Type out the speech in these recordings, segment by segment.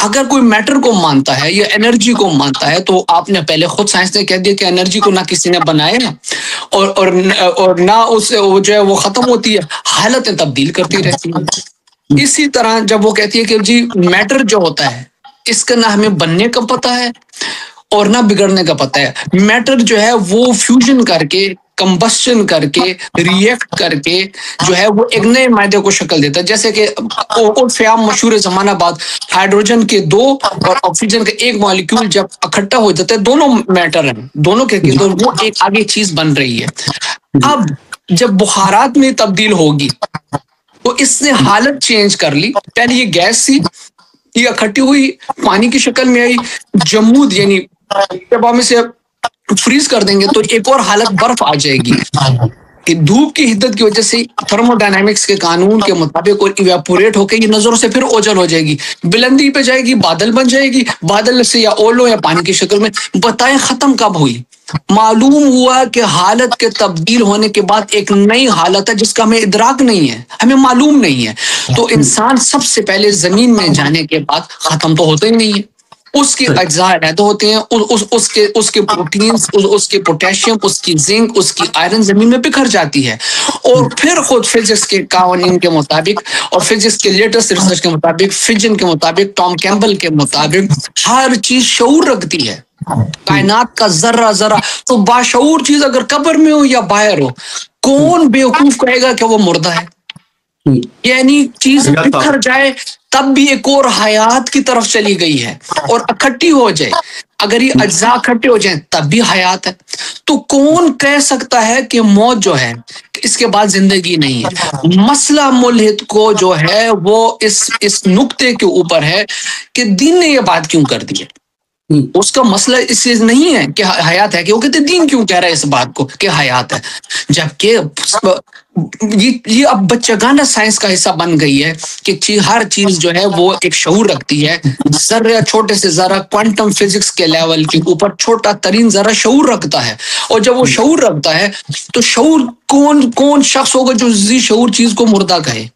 اگر کوئی میٹر کو مانتا ہے یا انرجی کو مانتا ہے تو آپ نے پہلے خود سائنس نے کہہ دیا کہ انرجی کو نہ کسی نے بنایا اور نہ اس جو ہے وہ ختم ہوتی ہے، حالتیں تبدیل کرتی رہتی ہیں۔ اسی طرح جب وہ کہتی ہے کہ جی میٹر جو ہوتا ہے اس کا نہ ہمیں بننے کا پتہ ہے اور نہ بگڑنے کا پتہ ہے، میٹر جو ہے وہ فیوژن کر کے، کمبسشن کر کے، ریئیکٹ کر کے جو ہے وہ ایک نئے مادے کو شکل دیتا ہے، جیسے کہ فیام مشہور زمانہ بعد ہائیڈروجن کے 2 اور آکسیجن کا 1 مالیکیول جب اکٹھا ہو جاتا ہے، دونوں میٹر ہیں، دونوں کے تو وہ ایک آگے چیز بن رہی ہے۔ اب جب بخارات میں تبدیل ہوگی تو اس نے حالت چینج کر لی، پہلے یہ گیس تھی، یہ اکٹھی ہوئی پانی کی شکل میں آئی، جمود یعنی جب ہم اسے فریز کر دیں گے تو ایک اور حالت برف آ جائے گی کہ دھوپ کی حدت کی وجہ سے تھرمو ڈائنامکس کے قانون کے مطابق اور ایواپوریٹ ہو کے یہ نظروں سے پھر اوجل ہو جائے گی، بلندی پہ جائے گی، بادل بن جائے گی، بادل سے یا اولو یا پانی کی شکل میں۔ بتائیں ختم کب ہوئی؟ معلوم ہوا کہ حالت کے تبدیل ہونے کے بعد ایک نئی حالت ہے جس کا ہمیں ادراک نہیں ہے، ہمیں معلوم نہیں ہے۔ تو انسان سب سے پہلے زمین میں جانے کے بعد ختم تو ہوتا ہی نہیں ہے، اس کے اجزاء علیحدہ ہوتے ہیں، اس کے پروٹینز، اس کے پوٹیشیم، اس کی زنک، اس کی آئرن زمین میں بکھر جاتی ہے، اور پھر خود فزکس کے قوانین کے مطابق اور فزکس کے لیٹسٹ ریسرچ کے مطابق، فجن کے مطابق، ٹام کیمبل کے مطابق، ہر چیز شعور رکھتی ہے۔ کائنات کا ذرہ ذرہ تو باشعور چیز اگر قبر میں ہو یا باہر ہو، کون بیوقوف کہے گا کہ وہ مردہ ہے؟ یعنی چیز بکھر جائے تب بھی ایک اور حیات کی طرف چلی گئی ہے، اور اکٹھی ہو جائے، اگر یہ اجزاء اکٹھے ہو جائیں تب بھی حیات ہے۔ تو کون کہہ سکتا ہے کہ موت جو ہے اس کے بعد زندگی نہیں ہے؟ مسئلہ ملحد کو جو ہے وہ اس نقطے کے اوپر ہے کہ دین نے یہ بات کیوں کر دی ہے۔ اس کا مسئلہ اس سے نہیں ہے کہ حیات ہے، کہ وہ کہتے دین کیوں کہہ رہا ہے اس بات کو کہ حیات ہے، جبکہ یہ اب بچگانہ سائنس کا حصہ بن گئی ہے کہ ہر چیز جو ہے وہ ایک شعور رکھتی ہے۔ ذرہ، چھوٹے سے ذرہ، کوانٹم فزکس کے لیول کے اوپر چھوٹا ترین ذرہ شعور رکھتا ہے، اور جب وہ شعور رکھتا ہے تو شعور کون شخص ہوگا جو ذی شعور چیز کو مردہ کہے؟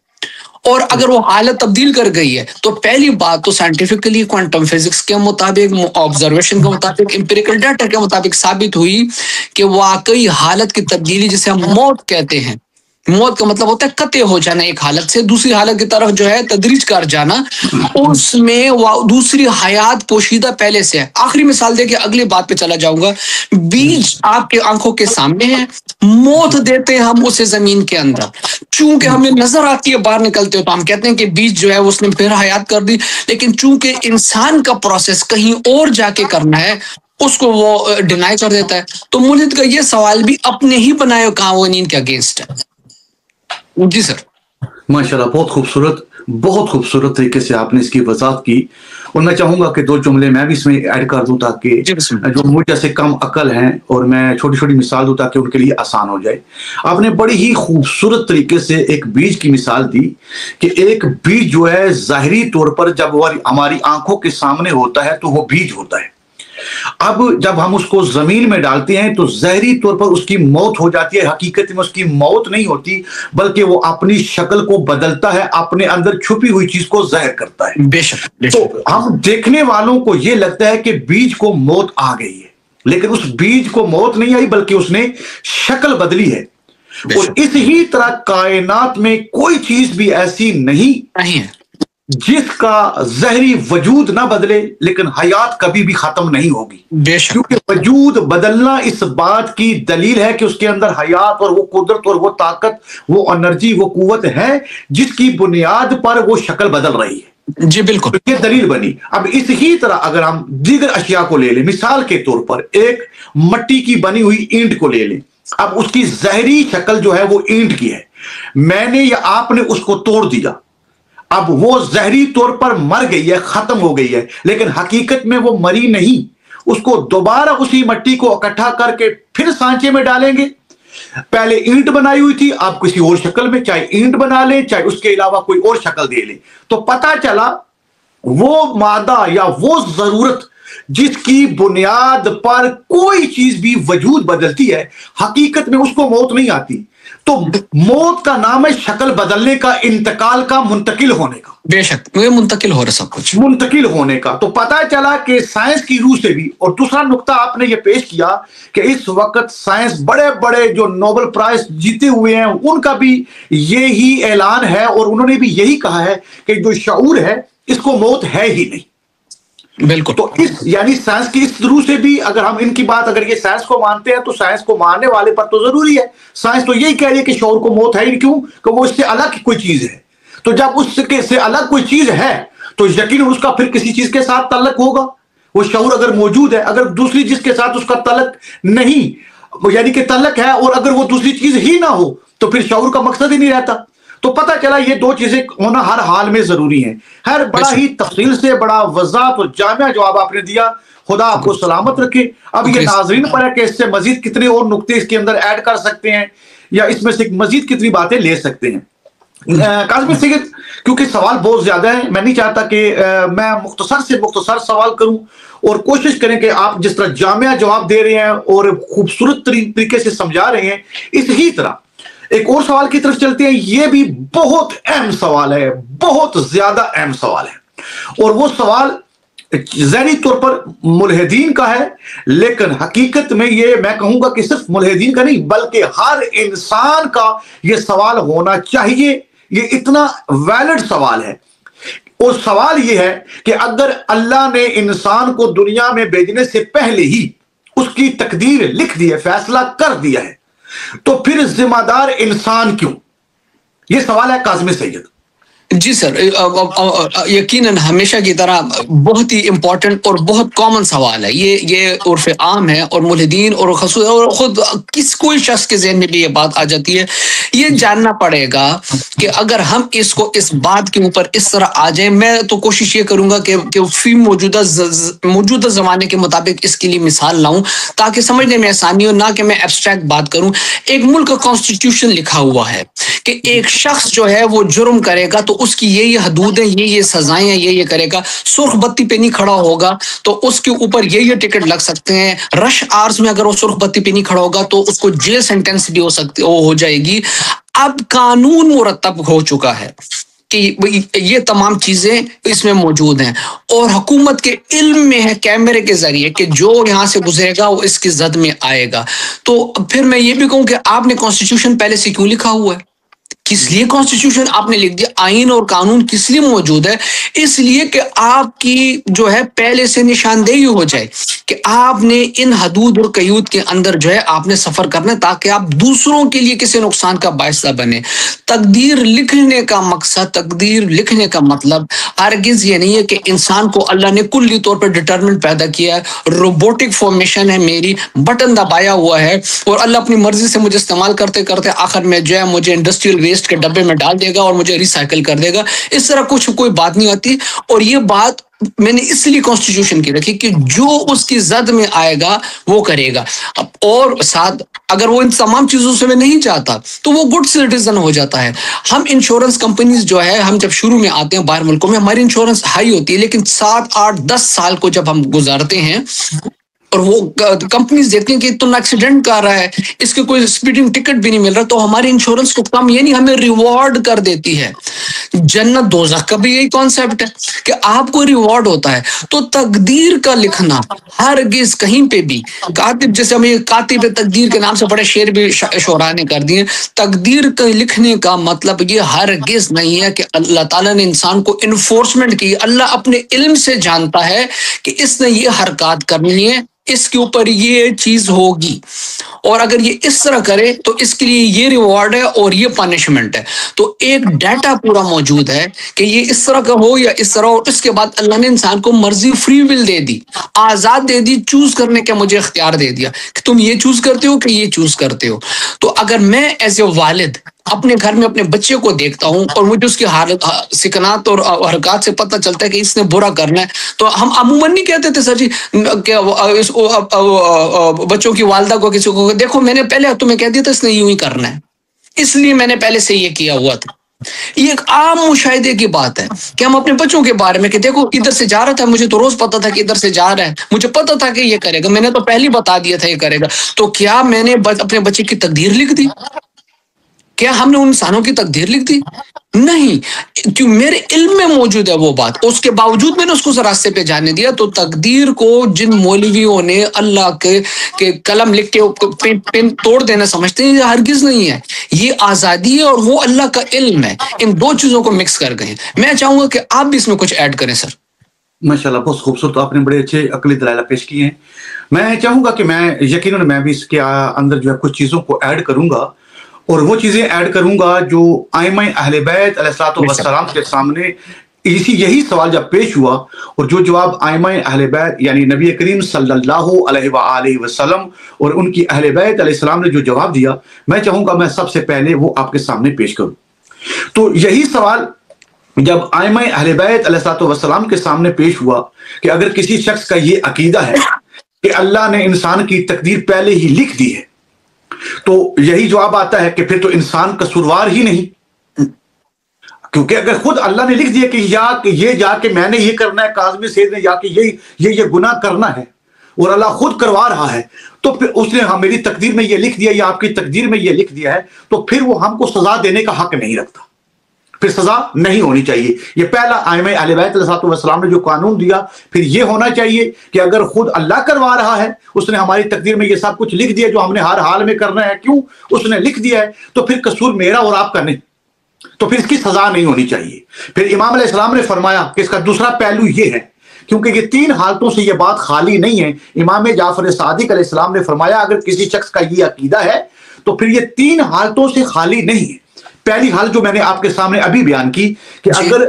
اور اگر وہ حالت تبدیل کر گئی ہے تو پہلی بات تو سائنٹیفکلی کوانٹم فزکس کے مطابق، آبزرویشن کے مطابق، امپیریکل ڈیٹا کے مطابق ثابت ہوئی کہ واقعی حالت کی تبدیلی جسے ہم موت کہتے ہیں، موت کا مطلب ہوتا ہے قطع ہو جانا ایک حالت سے دوسری حالت کی طرف جو ہے تدریج کر جانا، اس میں دوسری حیات پوشیدہ پہلے سے ہے۔ آخری مثال دے کے اگلی بات پہ چلا جاؤں گا۔ بیج آپ کے آنکھوں کے سامنے ہے، موت دیتے ہیں ہم اسے زمین کے اندر، چونکہ ہمیں نظر آتی ہے باہر نکلتے ہو تو ہم کہتے ہیں کہ بیج جو ہے اس نے پھر حیات کر دی، لیکن چونکہ انسان کا پروسیس کہیں اور جا کے کرنا ہے اس کو وہ ڈینائی کر دیتا ہے۔ تو ملحد کا یہ سوال بھی اپنے ہی بنائے قوانین کے اگینسٹ ہے۔ جی سر، ماشاءاللہ، بہت خوبصورت طریقے سے آپ نے اس کی وضاحت کی، اور میں چاہوں گا کہ 2 جملے میں بھی اس میں ایڈ کر دوں تاکہ جو مجھ جیسے کم عقل ہیں اور میں چھوٹی مثال دوں تاکہ ان کے لیے آسان ہو جائے۔ آپ نے بڑی ہی خوبصورت طریقے سے ایک بیج کی مثال دی کہ ایک بیج جو ہے ظاہری طور پر جب وہ ہماری آنکھوں کے سامنے ہوتا ہے تو وہ بیج ہوتا ہے، اب جب ہم اس کو زمین میں ڈالتے ہیں تو ظاہری طور پر اس کی موت ہو جاتی ہے، حقیقت میں اس کی موت نہیں ہوتی بلکہ وہ اپنی شکل کو بدلتا ہے، اپنے اندر چھپی ہوئی چیز کو ظاہر کرتا ہے۔ بے شک۔ تو ہم دیکھنے والوں کو یہ لگتا ہے کہ بیج کو موت آ گئی ہے، لیکن اس بیج کو موت نہیں آئی بلکہ اس نے شکل بدلی ہے۔ اور اس ہی طرح کائنات میں کوئی چیز بھی ایسی نہیں ہے جس کا ظاہری وجود نہ بدلے، لیکن حیات کبھی بھی ختم نہیں ہوگی، کیونکہ وجود بدلنا اس بات کی دلیل ہے کہ اس کے اندر حیات اور وہ قدرت اور وہ طاقت، وہ انرجی، وہ قوت ہے جس کی بنیاد پر وہ شکل بدل رہی ہے۔ جی بالکل، یہ دلیل بنی۔ اب اس ہی طرح اگر ہم دیگر اشیاء کو لے لیں، مثال کے طور پر ایک مٹی کی بنی ہوئی اینٹ کو لے لیں، اب اس کی ظاہری شکل جو ہے وہ اینٹ کی ہے، میں نے یا آپ نے اس کو توڑ دیا، اب وہ ظاہری طور پر مر گئی ہے، ختم ہو گئی ہے، لیکن حقیقت میں وہ مری نہیں۔ اس کو دوبارہ اسی مٹی کو اکٹھا کر کے پھر سانچے میں ڈالیں گے، پہلے اینٹ بنائی ہوئی تھی، آپ کسی اور شکل میں چاہے اینٹ بنا لیں چاہے اس کے علاوہ کوئی اور شکل دے لیں، تو پتہ چلا وہ مادہ یا وہ ضرورت جس کی بنیاد پر کوئی چیز بھی وجود بدلتی ہے، حقیقت میں اس کو موت نہیں آتی، تو موت کا نام ہے شکل بدلنے کا، انتقال کا، منتقل ہونے کا. بے شک یہ منتقل ہو رہا سب کچھ، منتقل ہونے کا. تو پتہ چلا کہ سائنس کی روح سے بھی. اور دوسرا نقطہ آپ نے یہ پیش کیا کہ اس وقت سائنس بڑے بڑے جو نوبل پرائز جیتے ہوئے ہیں ان کا بھی یہی اعلان ہے، اور انہوں نے بھی یہی کہا ہے کہ جو شعور ہے اس کو موت ہے ہی نہیں. بالکل. تو اس یعنی سائنس کی اس روح سے بھی اگر ہم ان کی بات، اگر یہ سائنس کو مانتے ہیں تو سائنس کو ماننے والے پر تو ضروری ہے. سائنس تو یہی کہہ رہی ہے کہ شعور کو موت ہے ہی، کیوں کہ وہ اس سے الگ کوئی چیز ہے. تو جب اس سے الگ کوئی چیز ہے تو یقیناً اس کا پھر کسی چیز کے ساتھ تعلق ہوگا. وہ شعور اگر موجود ہے، اگر دوسری چیز کے ساتھ اس کا تعلق نہیں، یعنی کہ تعلق ہے اور اگر وہ دوسری چیز ہی نہ ہو تو پھر شعور کا مقصد ہی نہیں رہتا. تو پتہ چلا یہ دو چیزیں ہونا ہر حال میں ضروری ہیں. بڑا ہی تفصیل سے بڑا وضاحت اور جامع جواب آپ نے دیا. خدا آپ کو سلامت رکھے. اب یہ ناظرین پر ہے کہ اس سے مزید کتنے اور نقطے اس کے اندر ایڈ کر سکتے ہیں یا اس میں سے مزید کتنی باتیں لے سکتے ہیں. کاظم سید، کیونکہ سوال بہت زیادہ ہیں، میں نہیں چاہتا کہ میں مختصر سے مختصر سوال کروں، اور کوشش کریں کہ آپ جس طرح جامع جواب دے رہے ہیں اور خوبصورت طریقے سے سمجھا رہے ہیں، اسی طرح ایک اور سوال کی طرف چلتے ہیں. یہ بھی بہت اہم سوال ہے، بہت زیادہ اہم سوال ہے، اور وہ سوال ذہنی طور پر ملحدین کا ہے، لیکن حقیقت میں یہ میں کہوں گا کہ صرف ملحدین کا نہیں بلکہ ہر انسان کا یہ سوال ہونا چاہیے. یہ اتنا ویلڈ سوال ہے. اور سوال یہ ہے کہ اگر اللہ نے انسان کو دنیا میں بھیجنے سے پہلے ہی اس کی تقدیر لکھ دی ہے، فیصلہ کر دیا ہے، تو پھر ذمہ دار انسان کیوں؟ یہ سوال ہے کاظم سید. جی سر، یقیناً ہمیشہ کی طرح بہت ہی امپورٹنٹ اور بہت کامن سوال ہے. یہ عرف عام ہے، اور ملحدین اور خود کوئی شخص کے ذہن میں بھی یہ بات آ جاتی ہے. یہ جاننا پڑے گا کہ اگر ہم اس بات کے اوپر اس طرح آ جائیں، میں تو کوشش یہ کروں گا کہ فی موجودہ زمانے کے مطابق اس کے لیے مثال لاؤں تاکہ سمجھنے میں آسانی ہو، نہ کہ میں ایبسٹریکٹ بات کروں. ایک ملک کا کانسٹیٹیوشن لکھا ہوا ہے کہ ایک شخص جو ہے وہ جرم کرے گا تو اس کی یہ حدود ہیں، یہ سزائیں ہیں، یہ کرے گا. سرخ بتی پہ نہیں کھڑا ہوگا تو اس کے اوپر یہ ٹکٹ لگ سکتے ہیں. رش آرز میں اگر وہ سرخ بتی پہ نہیں کھڑا ہوگا تو اس کو جیل سینٹینس بھی ہو جائے گی. اب قانون مرتب ہو چکا ہے کہ یہ تمام چیزیں اس میں موجود ہیں، اور حکومت کے علم میں ہے کیمرے کے ذریعے کہ جو یہاں سے گزرے گا وہ اس کی زد میں آئے گا. تو پھر میں یہ بھی کہوں کہ آپ نے کانسٹیٹیوشن پہلے سے کیوں لکھا ہوا ہے؟ کس لیے کانسٹیٹیوشن آپ نے لکھ دیا؟ آئین اور قانون کس لیے موجود ہے؟ اس لیے کہ آپ کی جو ہے پہلے سے نشاندہی ہو جائے کہ آپ نے ان حدود اور قیود کے اندر جو ہے آپ نے سفر کرنا ہے تاکہ آپ دوسروں کے لیے کسی نقصان کا باعث نہ بنے. تقدیر لکھنے کا مقصد، تقدیر لکھنے کا مطلب ہرگز یہ نہیں ہے کہ انسان کو اللہ نے کلی طور پر ڈٹرمنٹ پیدا کیا ہے، روبوٹک فارمیشن ہے، میری بٹن دبایا ہوا ہے اور اللہ اپنی مرضی سے مجھے استعمال کرتے کرتے آخر میں جو ہے مجھے انڈسٹریل ویسٹ کے ڈبے میں ڈال دے گا اور مجھے ریسائیکل کر دے گا. اس طرح کوئی بات نہیں ہوتی. اور یہ بات میں نے اس لیے کانسٹیٹیوشن کی رکھی کہ جو اس کی زد میں آئے گا وہ کرے گا. اور ساتھ اگر وہ ان تمام چیزوں سے میں نہیں چاہتا تو وہ گڈ سٹیزن ہو جاتا ہے. ہم انشورنس کمپنیز جو ہے، ہم جب شروع میں آتے ہیں باہر ملکوں میں ہماری انشورنس ہائی ہوتی ہے، لیکن 7 8 10 سال کو جب ہم گزارتے ہیں اور وہ کمپنیز دیکھتے ہیں کہ اتنا ایکسیڈنٹ کر رہا ہے، اس کے کوئی اسپیڈنگ ٹکٹ بھی نہیں مل رہا، تو ہماری انشورنس کو کم یعنی ہمیں ریوارڈ کر دیتی ہے. جنت دوزخ کا بھی یہی کانسیپٹ ہے کہ آپ کو ریوارڈ ہوتا ہے. تو تقدیر کا لکھنا ہرگز کہیں پہ بھی کاتب، جیسے ہمیں کاتب تقدیر کے نام سے بڑے شعر بھی شعراء نے کر دیے، تقدیر کا لکھنے کا مطلب یہ ہرگز نہیں ہے کہ اللہ تعالیٰ نے انسان کو انفورسمنٹ کی. اللہ اپنے علم سے جانتا ہے کہ اس نے یہ حرکات کرنی ہے، اس کے اوپر یہ چیز ہوگی، اور اگر یہ اس طرح کرے تو اس کے لیے یہ ریوارڈ ہے اور یہ پنشمنٹ ہے. تو ایک ڈیٹا پورا موجود ہے کہ یہ اس طرح کا ہو یا اس طرح. اور اس کے بعد اللہ نے انسان کو مرضی free will they the, Azad they the, choose کرنے کا مجھے اختیار دے دیا کہ تم یہ چوز کرتے ہو کہ یہ چوز کرتے ہو. تو اگر میں ایز اے والد اپنے گھر میں اپنے بچے کو دیکھتا ہوں اور مجھے اس کی حالت، سکنات اور حرکات سے پتہ چلتا ہے کہ اس نے برا کرنا ہے، تو ہم عموماً نہیں کہتے تھے سر جی کہ بچوں کی والدہ کو کسی کو دیکھو میں نے پہلے تمہیں کہہ دیا تھا اس نے یوں ہی کرنا ہے، اس لیے میں نے پہلے سے یہ کیا ہوا تھا. یہ ایک عام مشاہدے کی بات ہے کہ ہم اپنے بچوں کے بارے میں کہ دیکھو ادھر سے جا رہا تھا، مجھے تو روز پتا تھا کہ ادھر سے جا رہا ہے، مجھے پتا تھا کہ یہ کرے گا، میں نے تو پہلے بتا دیا تھا یہ کرے گا. تو کیا میں نے اپنے بچے کی تقدیر لکھ دی؟ کیا ہم نے ان انسانوں کی تقدیر لکھ دی؟ نہیں، کیوں میرے علم میں موجود ہے وہ بات، اس کے باوجود میں نے اس کو اس راستے پہ جانے دیا۔ تو تقدیر کو جن مولویوں نے اللہ کے قلم لکھ کے پن توڑ دینا سمجھتے ہیں، یہ ہرگز نہیں ہے، یہ آزادی ہے اور وہ اللہ کا علم ہے، ان دو چیزوں کو مکس کر گئے۔ میں چاہوں گا کہ آپ بھی اس میں کچھ ایڈ کریں سر۔ ماشاءاللہ، بہت خوبصورت، آپ نے بڑے اچھے عقلی دلائل پیش کیے ہیں۔ میں چاہوں گا کہ یقیناً میں بھی اس کے اندر جو ہے کچھ چیزوں کو ایڈ کروں گا، اور وہ چیزیں ایڈ کروں گا جو ائمہ اہل بیت علیہ السلام کے سامنے یہی سوال جب پیش ہوا، اور جو جواب ائمہ اہل بیت یعنی نبی کریم صلی اللہ علیہ وآلہ وسلم اور ان کی اہل بیت علیہ السلام نے جو جواب دیا، میں چاہوں گا میں سب سے پہلے وہ آپ کے سامنے پیش کروں۔ تو یہی سوال جب ائمہ اہل بیت علیہ السلام کے سامنے پیش ہوا کہ اگر کسی شخص کا یہ عقیدہ ہے کہ اللہ نے انسان کی تقدیر پہلے ہی لکھ دی ہے، تو یہی جواب آتا ہے کہ پھر تو انسان قصوروار ہی نہیں، کیونکہ اگر خود اللہ نے لکھ دیا کہ یہ جا کے میں نے یہ کرنا ہے، کاظم سید نے جا کے یہ گناہ کرنا ہے، اور اللہ خود کروا رہا ہے، تو پھر اس نے میری تقدیر میں یہ لکھ دیا یا آپ کی تقدیر میں یہ لکھ دیا ہے، تو پھر وہ ہم کو سزا دینے کا حق نہیں رکھتا، پھر سزا نہیں ہونی چاہیے۔ یہ پہلا ائمہ اہل بیت علیہ السلام نے جو قانون دیا، پھر یہ ہونا چاہیے کہ اگر خود اللہ کروا رہا ہے، اس نے ہماری تقدیر میں یہ سب کچھ لکھ دیا جو ہم نے ہر حال میں کرنا ہے، کیوں اس نے لکھ دیا ہے، تو پھر قصور میرا اور آپ کا نہیں، تو پھر اس کی سزا نہیں ہونی چاہیے۔ پھر امام علیہ السلام نے فرمایا کہ اس کا دوسرا پہلو یہ ہے، کیونکہ یہ تین حالتوں سے یہ بات خالی نہیں ہے۔ امام جعفر صادق علیہ السلام نے فرمایا اگر کسی شخص کا یہ عقیدہ ہے تو پھر یہ تین حالتوں سے خالی نہیں ہے۔ پہلی حال جو میں نے آپ کے سامنے ابھی بیان کی کہ اگر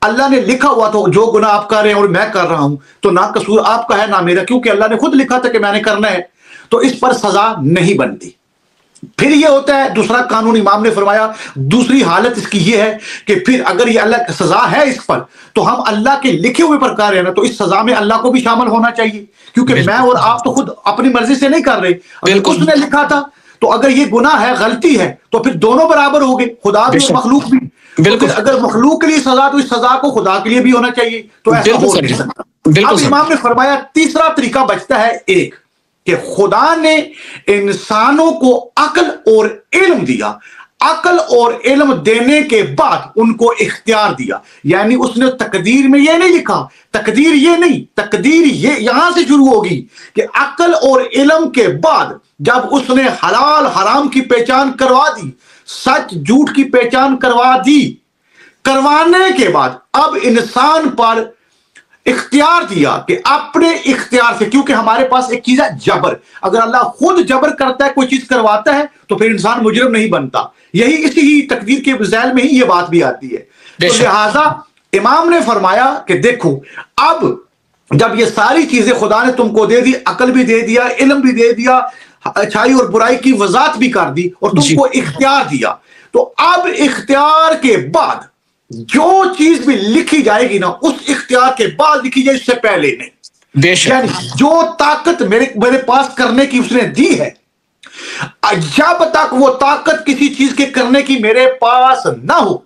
اللہ نے لکھا ہوا تو جو گناہ آپ کر رہے ہیں اور میں کر رہا ہوں تو نہ قصور آپ کا ہے نہ میرا، کیونکہ اللہ نے خود لکھا تھا کہ میں نے کرنا ہے، تو اس پر سزا نہیں بنتی۔ پھر یہ ہوتا ہے دوسرا قانون، امام نے فرمایا دوسری حالت اس کی یہ ہے کہ پھر اگر یہ اللہ کی سزا ہے اس پر، تو ہم اللہ کے لکھے ہوئے پر کر رہے ہیں نا، تو اس سزا میں اللہ کو بھی شامل ہونا چاہیے، کیونکہ میں اور آپ تو خود اپنی مرضی سے نہیں کر رہے، اگر اس نے لکھا تھا تو اگر یہ گناہ ہے، غلطی ہے، تو پھر دونوں برابر ہو گئے، خدا بھی اور مخلوق بھی۔ بالکل، اگر مخلوق کے لیے سزا تو اس سزا کو خدا کے لیے بھی ہونا چاہیے، تو ایسا ہو نہیں سکتا۔ اب امام نے فرمایا تیسرا طریقہ بچتا ہے ایک، کہ خدا نے انسانوں کو عقل اور علم دیا، عقل اور علم دینے کے بعد ان کو اختیار دیا، یعنی اس نے تقدیر میں یہ نہیں لکھا، تقدیر یہ نہیں، تقدیر یہ یہاں سے شروع ہوگی کہ عقل اور علم کے بعد جب اس نے حلال حرام کی پہچان کروا دی، سچ جھوٹ کی پہچان کروا دی، کروانے کے بعد اب انسان پر اختیار دیا کہ اپنے اختیار سے، کیونکہ ہمارے پاس ایک چیز ہے جبر، اگر اللہ خود جبر کرتا ہے، کوئی چیز کرواتا ہے، تو پھر انسان مجرم نہیں بنتا، یہی اسی ہی تقدیر کے ذیل میں ہی یہ بات بھی آتی ہے۔ تو لہٰذا امام نے فرمایا کہ دیکھو اب جب یہ ساری چیزیں خدا نے تم کو دے دی، عقل بھی دے دیا، علم بھی دے دیا، اچھائی اور برائی کی وضاحت بھی کر دی، اور تم کو اختیار دیا، تو اب اختیار کے بعد جو چیز بھی لکھی جائے گی نا، اس اختیار کے بعد لکھی جائے، اس سے پہلے نہیں۔ یعنی جو طاقت میرے پاس کرنے کی اس نے دی ہے، جب تک وہ طاقت کسی چیز کے کرنے کی میرے پاس نہ ہو،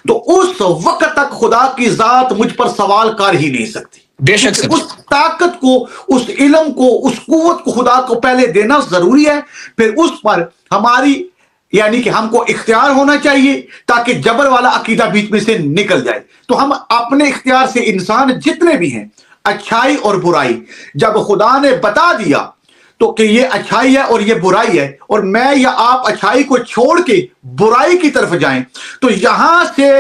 تو اس وقت تک خدا کی ذات مجھ پر سوال کر ہی نہیں سکتی۔ بے شک اس طاقت کو، اس علم کو، اس قوت کو خدا کو پہلے دینا ضروری ہے، پھر اس پر ہماری یعنی کہ ہم کو اختیار ہونا چاہیے تاکہ جبر والا عقیدہ بیچ میں سے نکل جائے۔ تو ہم اپنے اختیار سے انسان جتنے بھی ہیں، اچھائی اور برائی، جب خدا نے بتا دیا تو کہ یہ اچھائی ہے اور یہ برائی ہے، اور میں یا آپ اچھائی کو چھوڑ کے برائی کی طرف جائیں، تو یہاں سے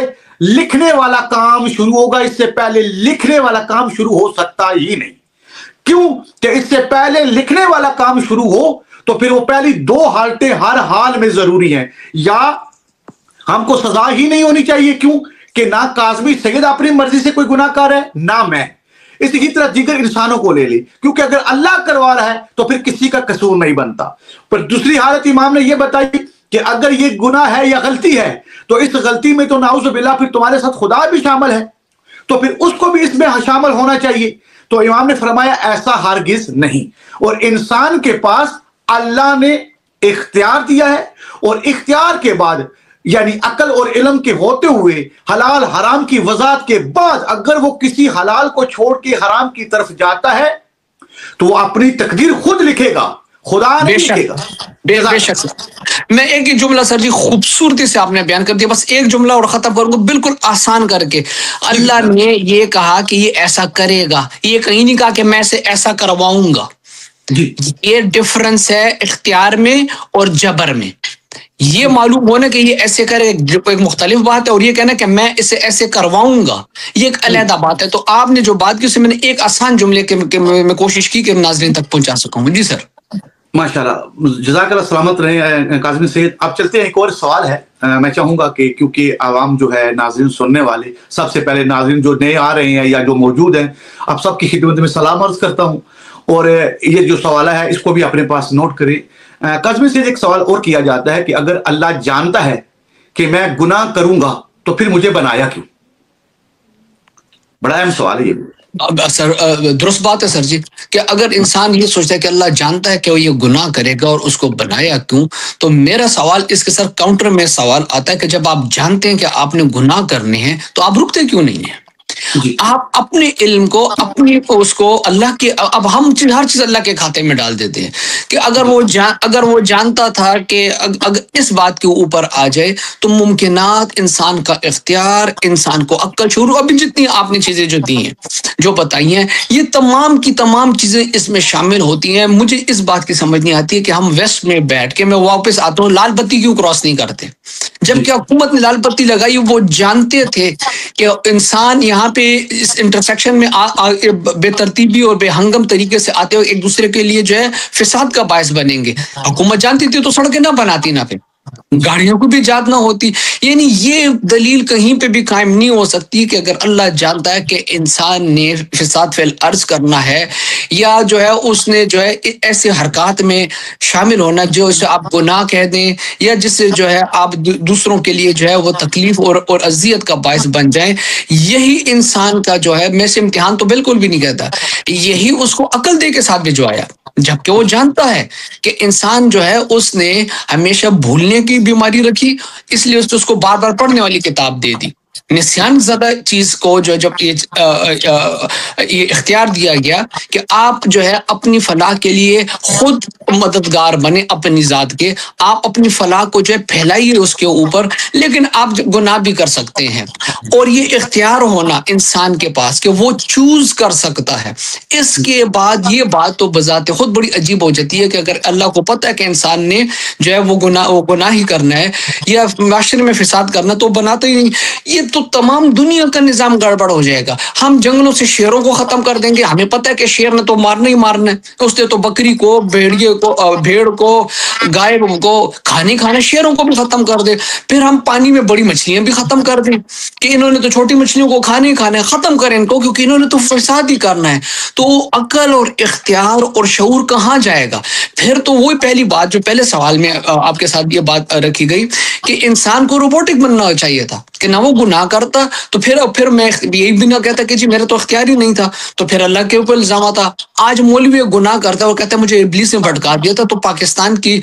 لکھنے والا کام شروع ہوگا، اس سے پہلے لکھنے والا کام شروع ہو سکتا ہی نہیں۔ کیوں کہ اس سے پہلے لکھنے والا کام شروع ہو تو پھر وہ پہلی دو حالتیں ہر حال میں ضروری ہیں، یا ہم کو سزا ہی نہیں ہونی چاہیے، کیوں کہ نہ کاظمی سید اپنی مرضی سے کوئی گناہ کار ہے، نہ میں، اسی طرح دیگر انسانوں کو لے لی، کیونکہ اگر اللہ کروا رہا ہے تو پھر کسی کا قصور نہیں بنتا۔ پر دوسری حالت امام نے یہ بتائی کہ اگر یہ گناہ ہے یا غلطی ہے تو اس غلطی میں تو نعوذ باللہ پھر تمہارے ساتھ خدا بھی شامل ہے، تو پھر اس کو بھی اس میں شامل ہونا چاہیے۔ تو امام نے فرمایا ایسا ہرگز نہیں، اور انسان کے پاس اللہ نے اختیار دیا ہے، اور اختیار کے بعد یعنی عقل اور علم کے ہوتے ہوئے حلال حرام کی وضاحت کے بعد اگر وہ کسی حلال کو چھوڑ کے حرام کی طرف جاتا ہے تو وہ اپنی تقدیر خود لکھے گا، خدا نہیں بے شک لکھے گا. بے شک سر. میں ایک ہی جملہ سر جی خوبصورتی سے آپ نے بیان کر دیا, بس ایک جملہ اور ختم کروں گا بالکل آسان کر کے. اللہ نے یہ کہا کہ یہ ایسا کرے گا, یہ کہیں نہیں کہا کہ میں اسے ایسا کرواؤں گا. جی یہ ڈفرنس ہے اختیار میں اور جبر میں. یہ معلوم ہونا کہ یہ ایسے کرے ایک مختلف بات ہے, اور یہ کہنا کہ میں اسے ایسے کرواؤں گا یہ ایک علیحدہ بات ہے. تو آپ نے جو بات کی اسے میں نے ایک آسان جملے کے میں کوشش کی کہ ناظرین تک پہنچا سکوں. جی سر. ماشاء اللہ, جزاک اللہ, سلامت رہے قاسم سید. اب چلتے ہیں, ایک اور سوال ہے. میں چاہوں گا کہ کیونکہ عوام جو ہے ناظرین سننے والے, سب سے پہلے ناظرین جو نئے آ رہے ہیں یا جو موجود ہیں, اب سب کی خدمت میں سلام عرض کرتا ہوں, اور یہ جو سوال ہے اس کو بھی اپنے پاس نوٹ کریں. قاسم سید, ایک سوال اور کیا جاتا ہے کہ اگر اللہ جانتا ہے کہ میں گناہ کروں گا تو پھر مجھے بنایا کیوں؟ بڑا اہم سوال ہے یہ. سر درست بات ہے سر جی, کہ اگر انسان یہ سوچتا ہے کہ اللہ جانتا ہے کہ وہ یہ گناہ کرے گا اور اس کو بنایا کیوں, تو میرا سوال اس کے سر کاؤنٹر میں سوال آتا ہے کہ جب آپ جانتے ہیں کہ آپ نے گناہ کرنے ہیں تو آپ رکتے کیوں نہیں ہیں؟ آپ اپنے علم کو اپنی اس کو اللہ کے, اب ہم ہر چیز اللہ کے کھاتے میں ڈال دیتے ہیں کہ اگر وہ جانتا تھا کہ اگر اس بات کے اوپر آ جائے تو ممکنات, انسان کا اختیار, انسان کو عقل, شعور, ابھی جتنی آپ نے چیزیں جو دی ہیں جو بتائی ہیں, یہ تمام کی تمام چیزیں اس میں شامل ہوتی ہیں. مجھے اس بات کی سمجھ نہیں آتی ہے کہ ہم ویسٹ میں بیٹھ کے, میں واپس آتا ہوں, لال بتی کیوں کراس نہیں کرتے جبکہ حکومت نے لال بتی لگائی. وہ جانتے تھے کہ انسان یہاں پہ اس انٹرسیکشن میں بے ترتیبی اور بے ہنگم طریقے سے آتے ہوئے ایک دوسرے کے لیے جو ہے فساد کا باعث بنیں گے. حکومت جانتی تھی تو سڑکیں نہ بناتی, نہ پھر گاڑیوں کو بھی ایجاد نہ ہوتی. یعنی یہ دلیل کہیں پہ بھی قائم نہیں ہو سکتی کہ اگر اللہ جانتا ہے کہ انسان نے فساد فی الارض کرنا ہے, یا جو ہے اس نے جو ہے ایسے حرکات میں شامل ہونا جو اسے آپ گناہ کہہ دیں, یا جس سے جو ہے آپ دوسروں کے لیے جو ہے وہ تکلیف اور اذیت کا باعث بن جائیں, یہی انسان کا جو ہے, میں سے امتحان تو بالکل بھی نہیں کہتا, یہی اس کو عقل دے کے ساتھ بھجوایا. جبکہ وہ جانتا ہے کہ انسان جو ہے اس نے ہمیشہ بھولنے کی بیماری رکھی, اس لیے اس کو بار بار پڑھنے والی کتاب دے دی. نسیان زدہ چیز کو جو جب یہ اختیار دیا گیا کہ آپ جو ہے اپنی فلاح کے لیے خود مددگار بنے اپنی ذات کے, آپ اپنی فلاح کو جو ہے پھیلائیے اس کے اوپر, لیکن آپ گناہ بھی کر سکتے ہیں. اور یہ اختیار ہونا انسان کے پاس کہ وہ چوز کر سکتا ہے, اس کے بعد یہ بات تو بذات خود بڑی عجیب ہو جاتی ہے کہ اگر اللہ کو پتہ ہے کہ انسان نے جو ہے وہ گناہ ہی کرنا ہے یا معاشرے میں فساد کرنا, تو بناتا ہی نہیں. یہ تو تمام دنیا کا نظام گڑبڑ ہو جائے گا. ہم جنگلوں سے شیروں کو ختم کر دیں گے, ہمیں پتہ ہے کہ شیر نے تو مارنا ہی مارنا ہے, اس نے تو بکری کو, بھیڑیے کو, بھیڑ کو, گائے کو کھانا, شیروں کو بھی ختم کر دے. پھر ہم پانی میں بڑی مچھلیاں بھی ختم کر دیں کہ انہوں نے تو چھوٹی مچھلیوں کو کھانا ہے, ختم کریں ان کو کیونکہ انہوں نے تو فساد ہی کرنا ہے. تو عقل اور اختیار اور شعور کہاں جائے گا؟ پھر تو وہی پہلی بات جو پہلے سوال میں آپ کے ساتھ یہ بات رکھی گئی کہ انسان کو روبوٹک بننا چاہیے تھا کہ نہ وہ گناہ کرتا, تو پھر میں یہی بھی نہ کہتا کہ جی میرا تو اختیار ہی نہیں تھا, تو پھر اللہ کے اوپر الزام آتا. آج مولوی گناہ کرتا ہے, وہ کہتا ہے مجھے ابلیس نے بھٹکا دیا تھا, تو پاکستان کی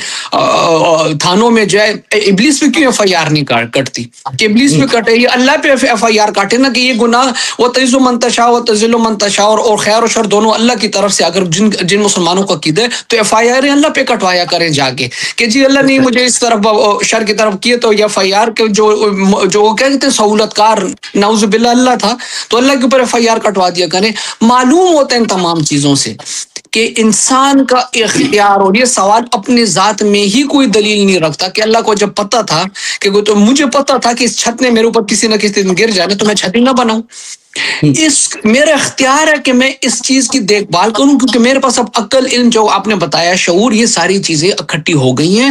تھانوں میں جو ہے ابلیس پہ کیوں ایف آئی آر نہیں کٹتی کہ ابلیس پہ کٹے, یہ اللہ پہ ایف آئی آر کاٹے نا کہ یہ گناہ وہ تعز و منتشا و تذل و منتشا, اور خیر و شر دونوں اللہ کی طرف سے اگر جن مسلمانوں کو عقیدہ ہے تو ایف آئی آر اللہ پہ کٹوایا کریں جا کے کہ جی اللہ نے مجھے اس طرف شر کی طرف کیے, تو ایف آئی آر کے جو کہتے ہیں سہولت کار نعوذ باللہ اللہ تھا, تو اللہ کے اوپر ایف آئی آر کٹوا دیا کریں. معلوم ہوتا ہے ان تمام چیزوں سے کہ انسان کا اختیار, اور یہ سوال اپنے ذات میں ہی کوئی دلیل نہیں رکھتا کہ اللہ کو جب پتا تھا کہ تو مجھے پتا تھا کہ اس چھت نے میرے اوپر کسی نہ کسی دن گر جانا, تو میں چھت ہی نہ بناؤں. میرا اختیار ہے کہ میں اس چیز کی دیکھ بھال کروں, کیونکہ میرے پاس اب عقل, علم جو آپ نے بتایا, شعور, یہ ساری چیزیں اکٹھی ہو گئی ہیں.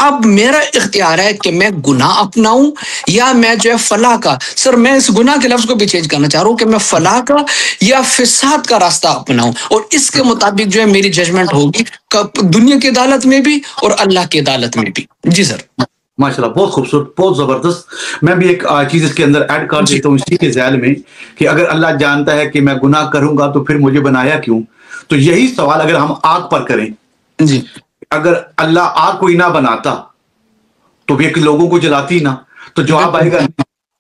اب میرا اختیار ہے کہ میں گناہ اپناؤں یا میں جو ہے فلاح کا, سر میں اس گناہ کے لفظ کو بھی چینج کرنا چاہ رہا ہوں کہ میں فلاح کا یا فساد کا راستہ اپناؤں, اور اس کے مطابق جو ہے میری ججمنٹ ہوگی دنیا کی عدالت میں بھی اور اللہ کی عدالت میں بھی. جی سر. ماشاءاللہ, بہت خوبصورت, بہت زبردست. میں بھی ایک چیز اس کے اندر ایڈ کر دیتا ہوں اسی کے ذیل میں کہ اگر اللہ جانتا ہے کہ میں گناہ کروں گا تو پھر مجھے بنایا کیوں. تو یہی سوال اگر ہم آگ پر کریں, جی, اگر اللہ آگ کو ہی نہ بناتا تو بھی لوگوں کو جلاتی نہ, تو جواب آئے گا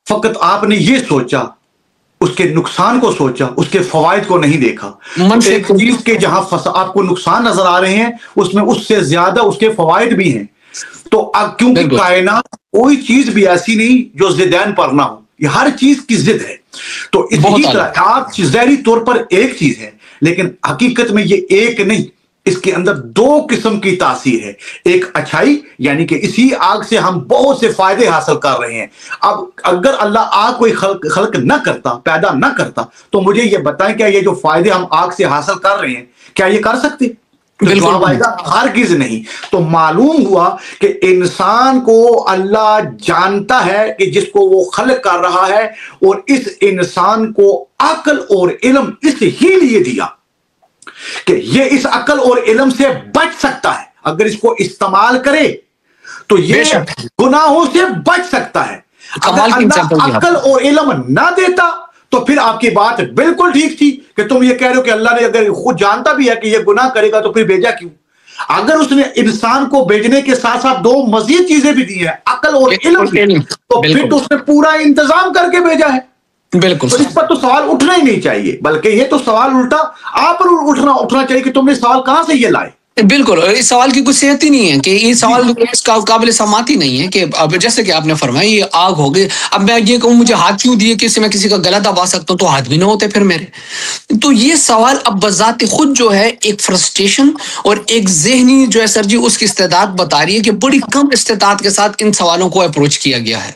فقط آپ نے یہ سوچا اس کے نقصان کو سوچا، اس کے فوائد کو نہیں دیکھا. ایک چیز کے جہاں آپ کو نقصان نظر آ رہے ہیں اس میں اس سے زیادہ اس کے فوائد بھی ہیں. تو اب کیونکہ کائنات کوئی چیز بھی ایسی نہیں جو ضدین پر نہ ہو، یہ ہر چیز کی ضد ہے. تو اسی طرح آگ ظاہری طور پر ایک چیز ہے لیکن حقیقت میں یہ ایک نہیں، اس کے اندر دو قسم کی تاثیر ہے. ایک اچھائی، یعنی کہ اسی آگ سے ہم بہت سے فائدے حاصل کر رہے ہیں. اب اگر اللہ آگ کو خلق نہ کرتا، پیدا نہ کرتا، تو مجھے یہ بتائیں کیا یہ جو فائدے ہم آگ سے حاصل کر رہے ہیں کیا یہ کر سکتے؟ جواب آئے گا ہرگز نہیں. تو معلوم ہوا کہ انسان کو اللہ جانتا ہے کہ جس کو وہ خلق کر رہا ہے، اور اس انسان کو عقل اور علم اس ہی لیے دیا کہ یہ اس عقل اور علم سے بچ سکتا ہے. اگر اس کو استعمال کرے تو یہ گناہوں سے بچ سکتا ہے. اگر اللہ عقل اور علم نہ دیتا تو پھر آپ کی بات بالکل ٹھیک تھی کہ تم یہ کہہ رہے ہو کہ اللہ نے اگر خود جانتا بھی ہے کہ یہ گناہ کرے گا تو پھر بھیجا کیوں؟ اگر اس نے انسان کو بھیجنے کے ساتھ ساتھ دو مزید چیزیں بھی دی ہیں، عقل اور علم، تو پھر تو اس نے پورا انتظام کر کے بھیجا ہے. بالکل. تو اس پر تو سوال اٹھنا ہی نہیں چاہیے، بلکہ یہ تو سوال الٹا آپ پر اٹھنا چاہیے کہ تم نے سوال کہاں سے یہ لائے. بالکل، اس سوال کی کوئی صحت ہی نہیں ہے کہ یہ سوال اس کا قابل سماعت ہی نہیں ہے کہ اب جیسے کہ آپ نے فرمایا یہ آگ ہو گئی، اب میں یہ کہوں مجھے ہاتھ کیوں دیے کہ اس سے میں کسی کا گلا دبا سکتا ہوں، تو ہاتھ بھی نہ ہوتے پھر میرے. تو یہ سوال اب بذات خود جو ہے ایک فرسٹریشن اور ایک ذہنی جو ہے سر جی اس کی استعداد بتا رہی ہے کہ بڑی کم استطاعت کے ساتھ ان سوالوں کو اپروچ کیا گیا ہے.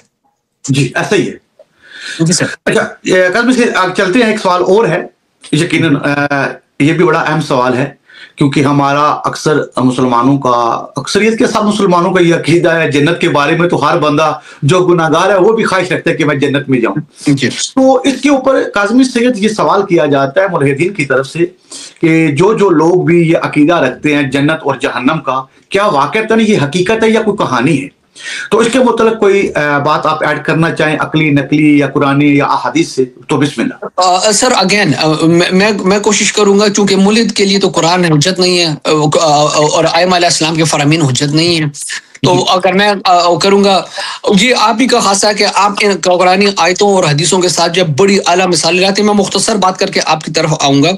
جی ایسا ہی ہے. جی سر. اچھا چلتے ہیں، ایک سوال اور ہے، یقیناً یہ بھی بڑا اہم سوال ہے کیونکہ ہمارا اکثر مسلمانوں کا، اکثریت کے ساتھ مسلمانوں کا یہ عقیدہ ہے جنت کے بارے میں، تو ہر بندہ جو گناہگار ہے وہ بھی خواہش رکھتا ہے کہ میں جنت میں جاؤں. تو اس کے اوپر کاظمی سید یہ سوال کیا جاتا ہے ملحدین کی طرف سے کہ جو لوگ بھی یہ عقیدہ رکھتے ہیں جنت اور جہنم کا، کیا واقعتاً یہ حقیقت ہے یا کوئی کہانی ہے؟ تو اس کے متعلق کوئی بات آپ ایڈ کرنا چاہیں، عقلی، نقلی یا قرآنی یا احادیث سے، تو بسم اللہ. سر اگین میں کوشش کروں گا، چونکہ ملحد کے لیے تو قرآن حجت نہیں ہے اور ائمہ علیہ السلام کے فرامین حجت نہیں ہے، تو اگر میں کروں گا، یہ آپ ہی کا خاصہ ہے کہ آپ ان قرآنی آیتوں اور حدیثوں کے ساتھ جب بڑی اعلیٰ مثالیں لاتے ہیں. میں مختصر بات کر کے آپ کی طرف آؤں گا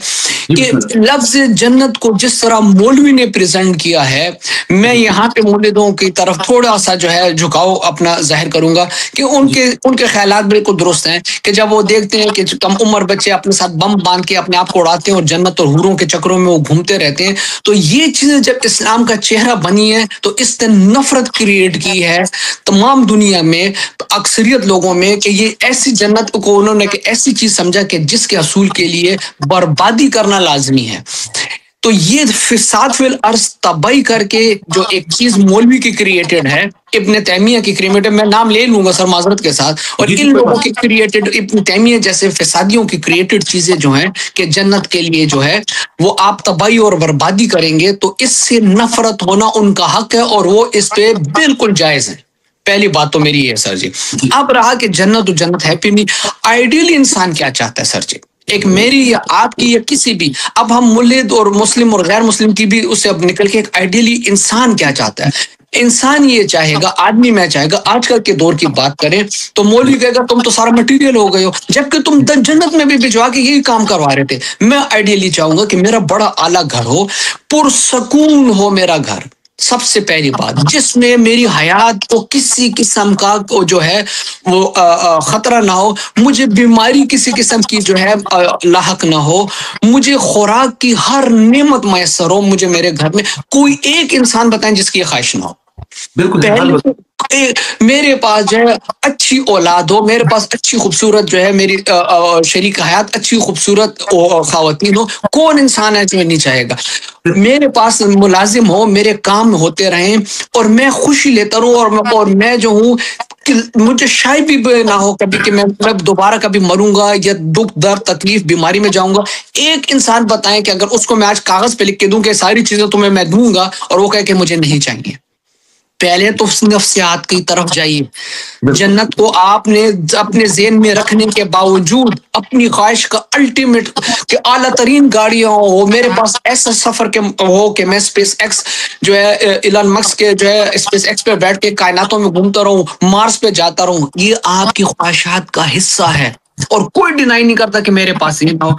کہ لفظ جنت کو جس طرح مولوی نے پریزنٹ کیا ہے، میں یہاں پہ مولدوں کی طرف تھوڑا سا جو ہے جھکاؤ اپنا ظاہر کروں گا کہ ان کے خیالات بالکل درست ہیں کہ جب وہ دیکھتے ہیں کہ کم عمر بچے اپنے ساتھ بم باندھ کے اپنے آپ کو اڑاتے ہیں اور جنت اور حوروں کے چکروں میں وہ گھومتے رہتے ہیں، تو یہ چیزیں جب اسلام کا چہرہ بنی ہے تو اس نے نفرت کریٹ کی ہے تمام دنیا میں اکثریت لوگوں میں کہ یہ ایسی جنت کو انہوں نے ایسی چیز سمجھا کہ جس کے حصول کے لیے بربادی کرنا لازمی ہے. تو یہ فساد فی الارض تباہی کر کے جو ایک چیز مولوی کی کریٹڈ ہے، ابن تیمیہ کی کریٹڈ، میں نام لے لوں گا سر معذرت کے ساتھ، اور ان لوگوں کی کریٹڈ، ابن تیمیہ جیسے فسادیوں کی کریٹڈ چیزیں جو ہیں کہ جنت کے لیے جو ہے وہ آپ تباہی اور بربادی کریں گے، تو اس سے نفرت ہونا ان کا حق ہے اور وہ اس پہ بالکل جائز ہے. پہلی بات تو میری یہ ہے سر جی. اب رہا کہ جنت و جنت ہے پھر نہیں، آئیڈیلی انسان کیا چاہتا ہے سر جی، ایک میری یا آپ کی یا کسی بھی، اب ہم ملحد اور مسلم اور غیر مسلم کی بھی اس سے اب نکل کے ایک آئیڈیلی انسان کیا چاہتا ہے. انسان یہ چاہے گا، آدمی میں چاہے گا، آج کل کے دور کی بات کریں تو مولوی کہے گا تم تو سارا مٹیریل ہو گئے ہو، جبکہ تم جنت میں بھی بھجوا کے یہی کام کروا رہے تھے. میں آئیڈیلی چاہوں گا کہ میرا بڑا اعلیٰ گھر ہو، پرسکون ہو میرا گھر، سب سے پہلی بات، جس میں میری حیات کو کسی قسم کا جو ہے وہ خطرہ نہ ہو، مجھے بیماری کسی قسم کی جو ہے لاحق نہ ہو، مجھے خوراک کی ہر نعمت میسر ہو. مجھے میرے گھر میں کوئی ایک انسان بتائیں جس کی یہ خواہش نہ ہو. بالکل. میرے پاس جو ہے اچھی اولاد ہو، میرے پاس اچھی خوبصورت جو ہے میری شریک حیات اچھی خوبصورت خواتین ہو، کون انسان ہے جو نہیں چاہے گا؟ میرے پاس ملازم ہو، میرے کام ہوتے رہیں اور میں خوشی لیتا رہوں، اور میں جو ہوں مجھے شاید بھی نہ ہو کبھی کہ میں دوبارہ کبھی مروں گا یا دکھ درد تکلیف بیماری میں جاؤں گا. ایک انسان بتائیں کہ اگر اس کو میں آج کاغذ پہ لکھ کے دوں کہ ساری چیزیں تمہیں میں دوں گا اور وہ کہے کہ مجھے نہیں چاہیے. پہلے تو نفسیات کی طرف جائیے. جنت کو آپ نے اپنے ذہن میں رکھنے کے باوجود اپنی خواہش کا الٹیمیٹ کہ اعلیٰ ترین گاڑیاں ہو، میرے پاس ایسا سفر کے ہو کہ میں اسپیس ایکس جو ہے ایلن ماسک کے جو ہے اسپیس ایکس پہ بیٹھ کے کائناتوں میں گھومتا رہوں، مارس پہ جاتا رہوں، یہ آپ کی خواہشات کا حصہ ہے. اور کوئی ڈینائی نہیں کرتا کہ میرے پاس یہ نہ ہو.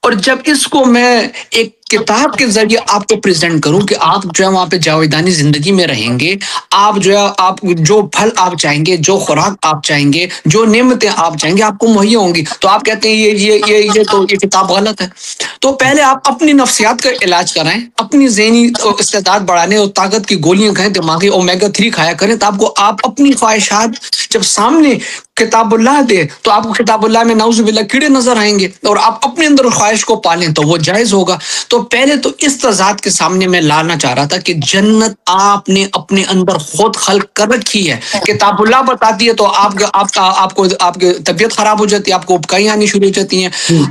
اور جب اس کو میں ایک کتاب کے ذریعے آپ کو پریزنٹ کروں کہ آپ جو ہے وہاں پہ جاویدانی زندگی میں رہیں گے, آپ جو ہے آپ جو پھل آپ چاہیں گے, جو خوراک آپ چاہیں گے, جو نعمتیں آپ چاہیں گے آپ کو مہیا ہوں گی, تو آپ کہتے ہیں یہ کتاب غلط ہے. تو پہلے آپ اپنی نفسیات کا علاج کرائیں, اپنی ذہنی استعداد بڑھانے اور طاقت کی گولیاں کھائیں, دماغی اومیگا 3 کھایا کریں, تو آپ اپنی خواہشات جب سامنے کتاب اللہ دے تو آپ کو کتاب اللہ میں نعوذ باللہ کیڑے نظر آئیں گے, اور آپ اپنے اندر خواہش کو پالیں تو وہ جائز ہوگا. تو پہلے تو اس تضاد کے سامنے میں لانا چاہ رہا تھا کہ جنت آپ نے اپنے اندر خود خلق کر رکھی ہے. کتاب اللہ بتاتی ہے تو آپ کی طبیعت خراب ہو جاتی ہے, آپ کو اپکائیں آنی شروع ہو جاتی ہیں.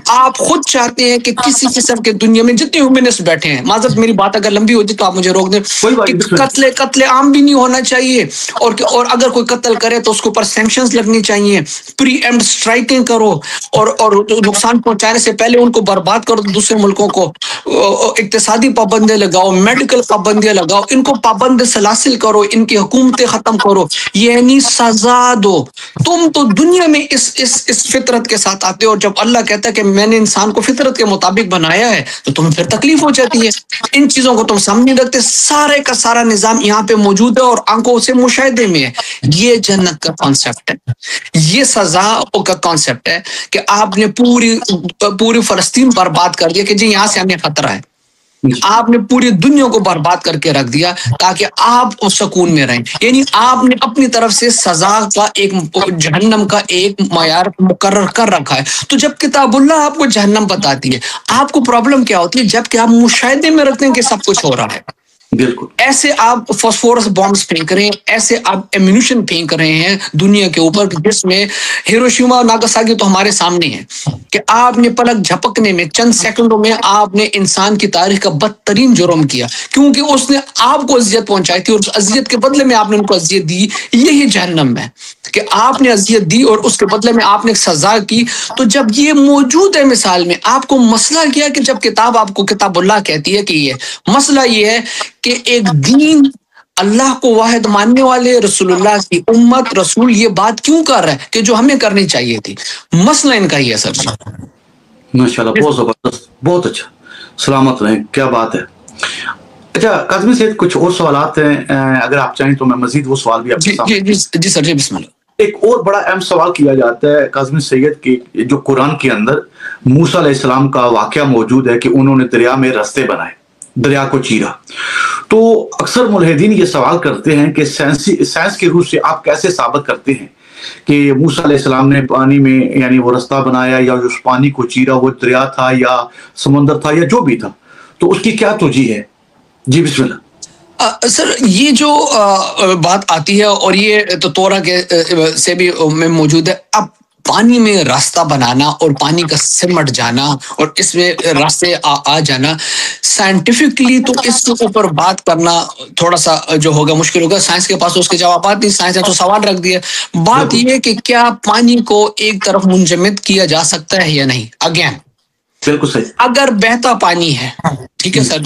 آپ خود چاہتے ہیں کہ کسی قسم کے دنیا میں جتنے ہیومنسٹ بیٹھے ہیں, معذرت میری بات اگر لمبی ہوتی تو آپ مجھے روک دیں, کہ قتل عام بھی نہیں ہونا چاہیے, اور اگر کوئی قتل کرے تو اس کے اوپر سینکشنز لگنی چاہیے, پری ایمڈ اسٹرائکنگ کرو, اور نقصان پہنچانے سے پہلے ان کو برباد کرو. دوسرے ملکوں کو اقتصادی پابندیاں لگاؤ, میڈیکل پابندیاں لگاؤ, ان کو پابند سلاسل کرو, ان کی حکومتیں ختم کرو, یعنی سزا دو. تم تو دنیا میں اس فطرت کے ساتھ آتے ہو, اور جب اللہ کہتا ہے کہ میں نے انسان کو فطرت کے مطابق بنایا ہے تو تمہیں پھر تکلیف ہو جاتی ہے. ان چیزوں کو تم سامنے رکھتے, سارے کا سارا نظام یہاں پہ موجود ہے اور آنکھوں سے مشاہدے میں ہے. یہ جنت کا کانسیپٹ ہے, یہ سزا کا کانسیپٹ ہے کہ آپ نے پوری فلسطین برباد کر دیا کہ جی یہاں سے ہمیں خطرہ ہے. آپ نے پوری دنیا کو برباد کر کے رکھ دیا تاکہ آپ سکون میں رہیں. یعنی آپ نے اپنی طرف سے سزا کا ایک جہنم کا ایک معیار مقرر کر رکھا ہے. تو جب کتاب اللہ آپ کو جہنم بتاتی ہے, آپ کو پرابلم کیا ہوتی ہے؟ جبکہ آپ مشاہدے میں رکھتے ہیں کہ سب کچھ ہو رہا ہے. بالکل ایسے آپ فاسفورس بامبس پھینک رہے ہیں, ایسے آپ ایمونیشن پھینک رہے ہیں دنیا کے اوپر, جس میں ہیروشیما اور ناگاساکی تو ہمارے سامنے ہے کہ آپ نے پلک جھپکنے میں چند سیکنڈوں میں آپ نے انسان کی تاریخ کا بدترین جرم کیا, کیونکہ اس نے آپ کو اذیت پہنچائی تھی اور اس اذیت کے بدلے میں آپ نے ان کو اذیت دی. یہی جہنم ہے کہ آپ نے اذیت دی اور اس کے بدلے میں آپ نے سزا کی. تو جب یہ موجود ہے مثال میں, آپ کو مسئلہ کیا کہ جب کتاب آپ کو کتاب اللہ کہتی ہے کہ یہ مسئلہ یہ ہے کہ ایک دین اللہ کو واحد ماننے والے رسول اللہ کی امت رسول یہ بات کیوں کر رہا ہے کہ جو ہمیں کرنی چاہیے تھی. مسئلہ ان کا ہی ہے سر. ماشاءاللہ, بہت زبردست, بہت اچھا, سلامت رہیں, کیا بات ہے. اچھا کاظمی صاحب, کچھ اور سوالات ہیں, اگر آپ چاہیں تو میں مزید وہ سوال بھی آپ کے سامنے. جی سر, جی بسم اللہ. ایک اور بڑا اہم سوال کیا جاتا ہے کاظمی سید کی, جو قرآن کے اندر موسیٰ علیہ السلام کا واقعہ موجود ہے کہ انہوں نے دریا میں رستے بنائے, دریا کو چیرا. تو اکثر ملحدین یہ سوال کرتے ہیں کہ سائنس کی روح سے آپ کیسے ثابت کرتے ہیں کہ موسیٰ علیہ السلام نے پانی میں یعنی وہ رستہ بنایا, یا اس پانی کو چیرا وہ دریا تھا یا سمندر تھا یا جو بھی تھا, تو اس کی کیا توجیہ ہے؟ جی بسم اللہ. سر یہ جو بات آتی ہے اور یہ تو تورا کے سے بھی میں موجود ہے, اب پانی میں راستہ بنانا اور پانی کا سمٹ جانا اور اس میں راستے آ جانا, سائنٹیفکلی تو اس کے اوپر بات کرنا تھوڑا سا جو ہوگا مشکل ہوگا. سائنس کے پاس اس کے جوابات نہیں, سائنس نے تو سوال رکھ دیا. بات یہ ہے کہ کیا پانی کو ایک طرف منجمد کیا جا سکتا ہے یا نہیں. اگین بالکل صحیح, اگر بہتا پانی ہے, ٹھیک ہے سر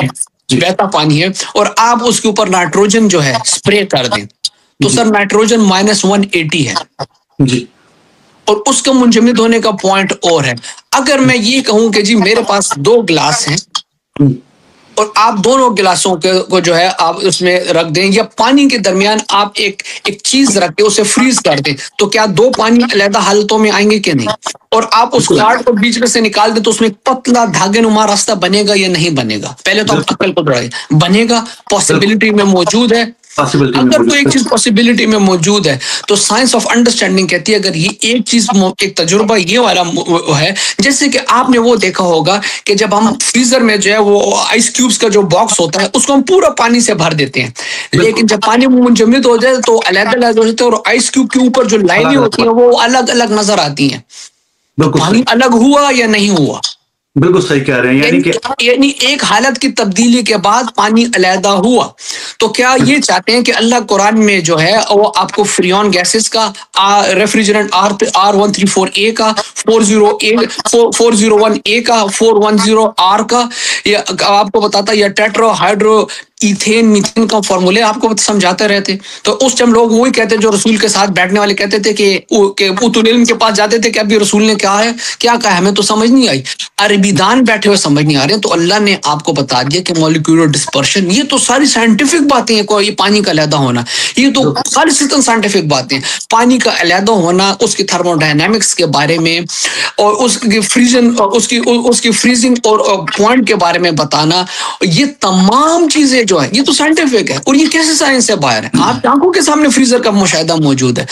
جی, بہتا پانی ہے اور آپ اس کے اوپر نائٹروجن جو ہے اسپرے کر دیں تو سر نائٹروجن -180 ہے جی, اور اس کا منجمد ہونے کا پوائنٹ اور ہے. اگر میں یہ کہوں کہ جی میرے پاس 2 گلاس ہیں اور آپ دونوں گلاسوں کو جو ہے آپ اس میں رکھ دیں, یا پانی کے درمیان آپ ایک چیز رکھ کے اسے فریز کر دیں, تو کیا 2 پانی علیحدہ حالتوں میں آئیں گے کہ نہیں؟ اور آپ اس کارڈ کو بیچ میں سے نکال دیں تو اس میں پتلا دھاگے نما راستہ بنے گا یا نہیں بنے گا؟ پہلے تو آپ عقل کو دوڑائیں, بنے گا, پاسبلٹی میں موجود ہے. اگر کوئی ایک چیز پاسبلٹی میں موجود ہے تو سائنس آف انڈرسٹینڈنگ کہتی ہے اگر یہ ایک چیز ایک تجربہ یہ والا ہے, جیسے کہ آپ نے وہ دیکھا ہوگا کہ جب ہم فریزر میں جو ہے وہ آئس کیوبس کا جو باکس ہوتا ہے اس کو ہم پورا پانی سے بھر دیتے ہیں, لیکن جب پانی منجمد ہو جائے تو علیحدہ ہو جاتے ہیں اور آئس کیوب کے اوپر جو لائنیں ہوتی ہیں وہ الگ الگ نظر آتی ہیں. پانی الگ ہوا یا نہیں ہوا؟ بالکل صحیح کہہ رہے ہیں, یعنی ایک حالت کی تبدیلی کے بعد پانی علیحدہ ہوا. تو کیا یہ چاہتے ہیں کہ اللہ قرآن میں جو ہے وہ آپ کو فریون گیسز کا, ریفریجرنٹ R134A کا, 401A کا, 410R کا, یا آپ کو بتاتا یا ٹیٹرو ہائیڈرو ایتھین میتھین کا فارمولے آپ کو سمجھاتے رہتے. تو اس ٹائم لوگ وہی کہتے جو رسول کے ساتھ بیٹھنے والے کہتے تھے کہ اوت العلم کے پاس جاتے تھے کہ ابھی رسول نے کیا کہا ہے ہمیں تو سمجھ نہیں آئی. عربی دان بیٹھے ہوئے سمجھ نہیں آ رہے ہیں. تو اللہ نے آپ کو بتا دیا کہ مالیکولر ڈسپرشن یہ تو ساری سائنٹیفک باتیں ہیں. یہ پانی کا علیحدہ ہونا یہ تو ساری سائنٹیفک باتیں. پانی کا علیحدہ ہونا, اس کی تھرمو ڈائنامکس کے بارے میں اور اس کی فریزنگ اور پوائنٹ کے بارے میں بتانا, یہ تمام چیزیں جو ہیں یہ تو سائنٹیفک ہے. اور یہ کیسے سائنس سے باہر ہے؟ آپ آنکھوں کے سامنے فریزر کا مشاہدہ موجود ہے.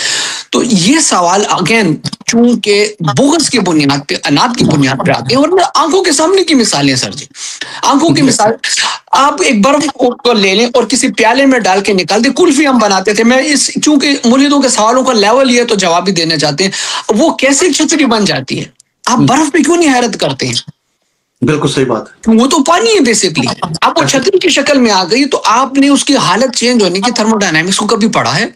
تو یہ سوال اگین چونکہ بغض کی بنیاد پہ, انات کی بنیاد پہ آتے ہیں. اور آنکھوں کے سامنے کی مثالیں سر جی, آنکھوں کی مثال آپ ایک برف کو لے لیں اور کسی پیالے میں ڈال کے نکال دیں. کلفی ہم بناتے تھے, میں اس چونکہ مریدوں کے سوالوں کا لیول یہ تو جواب بھی دینا چاہتے ہیں, وہ کیسے چھتری بن جاتی ہے؟ آپ برف پہ کیوں نہیں حیرت کرتے ہیں؟ بالکل صحیح بات ہے, وہ تو پانی ہے بیسکلی. اب وہ چھتری کی شکل میں آ گئی تو آپ نے اس کی حالت چینج ہونے کی تھرمو ڈائنامکس کو کبھی پڑھا ہے؟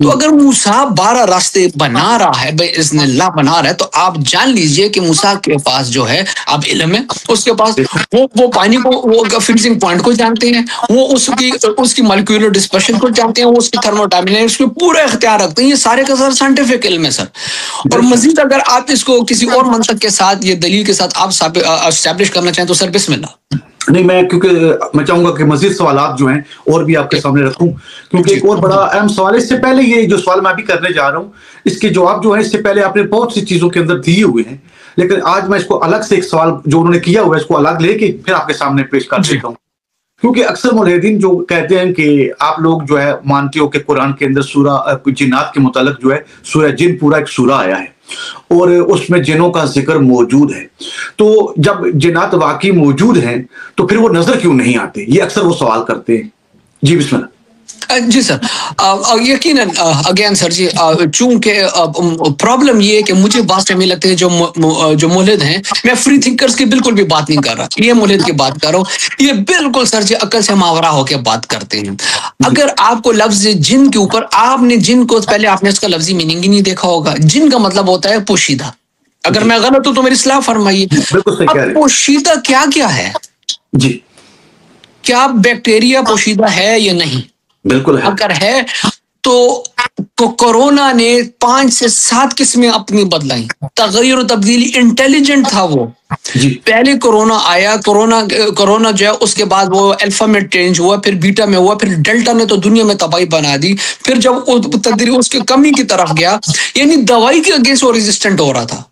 تو اگر موسیٰ 12 راستے بنا رہا ہے, باذن اللہ بنا رہا ہے, تو آپ جان لیجئے کہ موسیٰ کے پاس جو ہے اب علم ہے, اس کے پاس وہ پانی کو, وہ فریزنگ پوائنٹ کو جانتے ہیں, وہ اس کی مالیکولر ڈسپرشن کو جانتے ہیں, وہ اس کی تھرمو ڈائنامکس کو پورا اختیار رکھتے ہیں. یہ سارے کا سارا سائنٹیفک علم ہے سر. اور مزید اگر آپ اس کو کسی اور منطق کے ساتھ, یہ دلیل کے ساتھ آپ اسٹیبلش کرنا چاہیں تو سر بسم اللہ. نہیں, کیونکہ میں چاہوں گا کہ مزید سوالات جو ہیں اور بھی آپ کے سامنے رکھوں, کیونکہ ایک اور بڑا اہم سوال ہے. اس سے پہلے یہ جو سوال میں ابھی کرنے جا رہا ہوں, اس کے جواب جو ہے اس سے پہلے آپ نے بہت سی چیزوں کے اندر دیے ہوئے ہیں, لیکن آج میں اس کو الگ سے ایک سوال جو انہوں نے کیا ہوا ہے اس کو الگ لے کے پھر آپ کے سامنے پیش کر دیتا ہوں. کیونکہ اکثر ملحدین جو کہتے ہیں کہ آپ لوگ جو ہے مانتے ہو کہ قرآن کے اندر سورہ جنات کے متعلق جو ہے سورہ جن پورا ایک سورہ آیا ہے اور اس میں جنوں کا ذکر موجود ہے. تو جب جنات واقعی موجود ہیں تو پھر وہ نظر کیوں نہیں آتے؟ یہ اکثر وہ سوال کرتے ہیں. جی بسم اللہ. جی سر, یقیناً اگین سر جی, چونکہ پرابلم یہ ہے کہ مجھے بعض ٹائم لگتے ہیں جو مولد ہیں, میں فری تھنکرز کی بالکل بھی بات نہیں کر رہا, یہ مولد کی بات کر رہا ہوں. یہ بالکل سر جی عقل سے ماورا ہو کے بات کرتے ہیں. اگر آپ کو لفظ جن کے اوپر, آپ نے جن کو پہلے آپ نے اس کا لفظی میننگ ہی نہیں دیکھا ہوگا. جن کا مطلب ہوتا ہے پوشیدہ. اگر میں غلط ہوں تو میری اصلاح فرمائیے. اب پوشیدہ کیا ہے جی؟ کیا بیکٹیریا پوشیدہ ہے یا نہیں؟ بالکل ہے. اگر ہے تو کورونا نے 5 سے 7 قسمیں اپنی بدلائیں. تغیر و تبدیلی انٹیلیجنٹ تھا وہ. پہلے کورونا آیا, کورونا جو ہے اس کے بعد وہ الفا میں چینج ہوا, پھر بیٹا میں ہوا, پھر ڈیلٹا نے تو دنیا میں تباہی بنا دی. پھر جب تدریج اس کی کمی کی طرف گیا, یعنی دوائی کے اگینسٹ وہ ریزسٹنٹ ہو رہا تھا.